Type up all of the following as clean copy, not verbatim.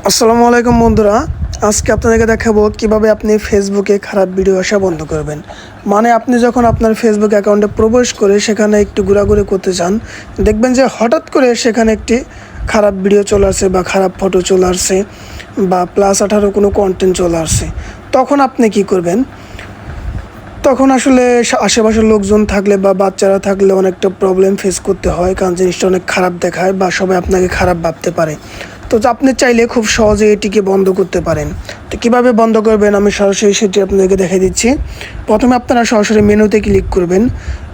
আসসালামু আলাইকুম বন্ধুরা। আজকে আপনাদেরকে দেখাবো কিভাবে আপনি ফেসবুকে খারাপ ভিডিও আসা বন্ধ করবেন। মানে আপনি যখন আপনার ফেসবুক অ্যাকাউন্টে প্রবেশ করে সেখানে একটু ঘোরাঘুরি করতে চান, দেখবেন যে হঠাৎ করে সেখানে একটি খারাপ ভিডিও চলে আসছে বা খারাপ ফটো চলে আসছে বা +18 কোনো কন্টেন্ট চলে আসছে। তখন আপনি কি করবেন? তখন আসলে আশেপাশের লোকজন থাকলে বা বাচ্চারা থাকলে অনেকটা প্রবলেম ফেস করতে হয়, কারণ জিনিসটা অনেক খারাপ দেখায় বা সবাই আপনাকে খারাপ ভাবতে পারে। তো আপনি চাইলে খুব সহজে এটিকে বন্ধ করতে পারেন। তো কীভাবে বন্ধ করবেন আমি সরাসরি সেটি আপনাদেরকে দেখিয়ে দিচ্ছি। প্রথমে আপনারা সরাসরি মেনুতে ক্লিক করবেন।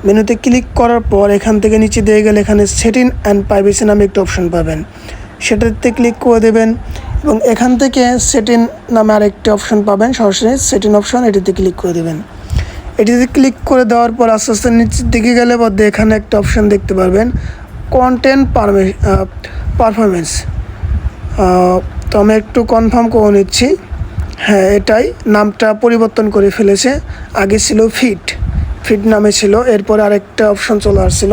মেনুতে ক্লিক করার পর এখান থেকে নিচে দিয়ে গেলে এখানে সেটিং অ্যান্ড প্রাইভেসি নামে একটা অপশন পাবেন, সেটাতে ক্লিক করে দেবেন এবং এখান থেকে সেটিং নামে আরেকটা অপশন পাবেন, সরাসরি সেটিং অপশন, এটিতে ক্লিক করে দেবেন। এটিতে ক্লিক করে দেওয়ার পর আস্তে আস্তে নিচের দিকে গেলে মধ্যে এখানে একটা অপশান দেখতে পারবেন, কন্টেন্ট পারফরমেন্স। তো আমি একটু কনফার্ম করে নিচ্ছি। হ্যাঁ, এটাই, নামটা পরিবর্তন করে ফেলেছে। আগে ছিল ফিট নামে ছিল, এরপর আরেকটা অপশন চলে আসছিল,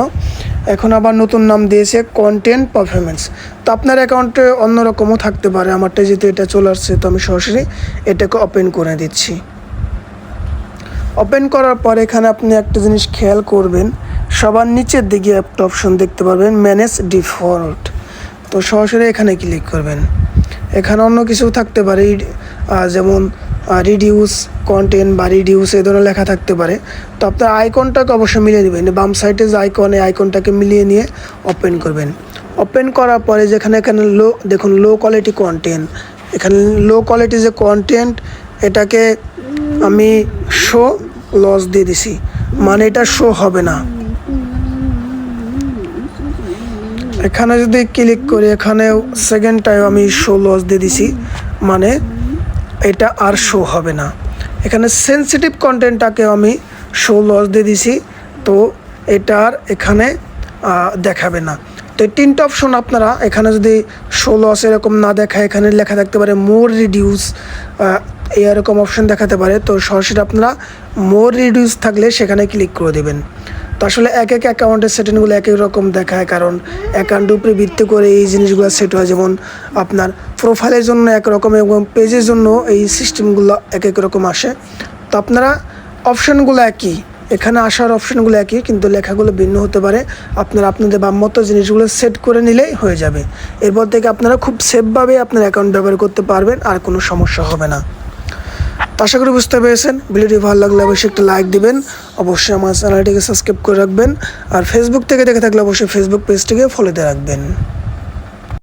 এখন আবার নতুন নাম দিয়েছে কন্টেন্ট পারফরমেন্স। তো আপনার অ্যাকাউন্টে অন্যরকমও থাকতে পারে, আমারটা যেহেতু এটা চলে আসছে তো আমি সরাসরি এটাকে ওপেন করে দিচ্ছি। ওপেন করার পর এখানে আপনি একটা জিনিস খেয়াল করবেন, সবার নিচের দিকে একটা অপশন দেখতে পারবেন, ম্যানেজ ডিফল্ট। তো সরাসরি এখানে ক্লিক করবেন। এখানে অন্য কিছু থাকতে পারে, যেমন রিডিউস কন্টেন্ট বা রিডিউস এই ধরনের লেখা থাকতে পারে। তো আপনার আইকনটাকে অবশ্যই মিলিয়ে নেবেন, বাম সাইডে যে এই আইকনটাকে মিলিয়ে নিয়ে ওপেন করবেন। ওপেন করার পরে এখানে দেখুন লো কোয়ালিটি কন্টেন্ট, এখানে লো কোয়ালিটি যে কন্টেন্ট এটাকে আমি শো লস দিয়ে দিছি, মানে এটা শো হবে না। এখানে যদি ক্লিক করি, এখানেও সেকেন্ড টাইম আমি শো লস দিয়ে দিছি, মানে এটা আর শো হবে না। এখানে সেন্সিটিভ কন্টেন্টটাকে আমি শো লস দিয়ে দিছি, তো এটা আর এখানে দেখাবে না। তো এই তিনটা অপশন আপনারা এখানে যদি শো লস এরকম না দেখায়, এখানে লেখা থাকতে পারে মোর রিডিউস, এরকম অপশন দেখাতে পারে। তো সরাসরি আপনারা মোর রিডিউস থাকলে সেখানে ক্লিক করে দেবেন। তো আসলে এক এক অ্যাকাউন্টের সেটিংগুলো এক এক রকম দেখায়, কারণ অ্যাকাউন্টের উপরে ভিত্তি করে এই জিনিসগুলো সেট হয়। যেমন আপনার প্রোফাইলের জন্য একরকম এবং পেজের জন্য এই সিস্টেমগুলো এক এক রকম আসে। তো আপনারা অপশানগুলো একই, এখানে আসার অপশানগুলো একই, কিন্তু লেখাগুলো ভিন্ন হতে পারে। আপনারা আপনাদের বামমতো জিনিসগুলো সেট করে নিলেই হয়ে যাবে। এরপর থেকে আপনারা খুব সেফভাবে আপনার অ্যাকাউন্ট ব্যবহার করতে পারবেন, আর কোনো সমস্যা হবে না। তো আশা করি বুঝতে পেরেছেন। ভিডিওটি ভালো লাগলে অবশ্যই একটা লাইক দিবেন, অবশ্যই আমার চ্যানেলটিকে সাবস্ক্রাইব করে রাখবেন, আর ফেসবুক থেকে দেখে থাকলে অবশ্যই ফেসবুক পেজটিকে ফলো দিয়ে রাখবেন।